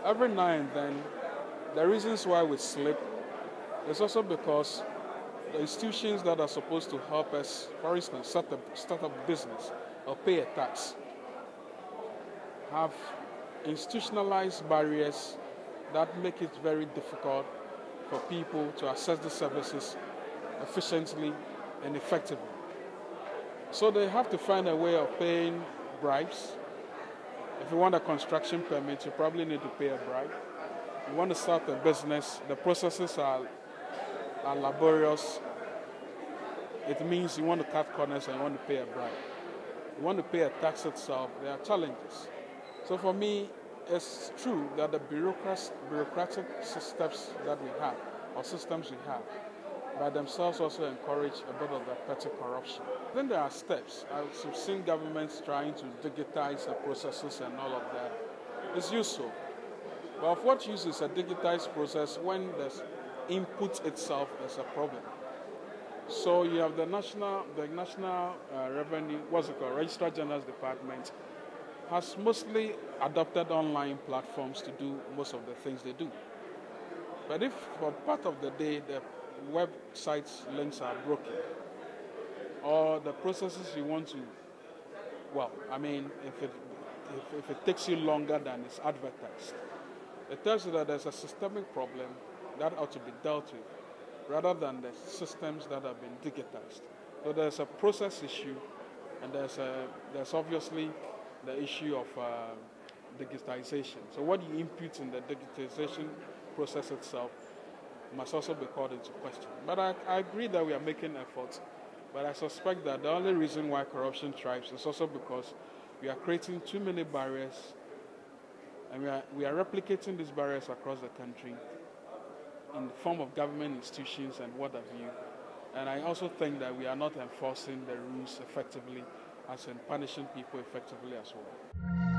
every now and then, the reasons why we slip is also because the institutions that are supposed to help us, for instance, start up business or pay a tax, have institutionalized barriers that make it very difficult for people to access the services efficiently and effectively. So they have to find a way of paying bribes. If you want a construction permit, you probably need to pay a bribe. You want to start a business, the processes are laborious. It means you want to cut corners and you want to pay a bribe. You want to pay a tax itself, there are challenges. So for me, it's true that the bureaucratic systems that we have, or systems we have, by themselves also encourage a bit of the petty corruption. Then there are steps. I've seen governments trying to digitize the processes and all of that. It's useful. But of what use is a digitized process when the input itself is a problem? So you have the national revenue, Registrar General's Department, has mostly adopted online platforms to do most of the things they do. But if for part of the day the website's links are broken, or the processes you want to, if it takes you longer than it's advertised, it tells you that there's a systemic problem that ought to be dealt with, rather than the systems that have been digitized. So there's a process issue, and there's obviously the issue of digitization. So what you input in the digitization process itself must also be called into question. But I agree that we are making efforts, but I suspect that the only reason why corruption thrives is also because we are creating too many barriers, and we are replicating these barriers across the country in the form of government institutions and what have you. And I also think that we are not enforcing the rules effectively, as in punishing people effectively as well.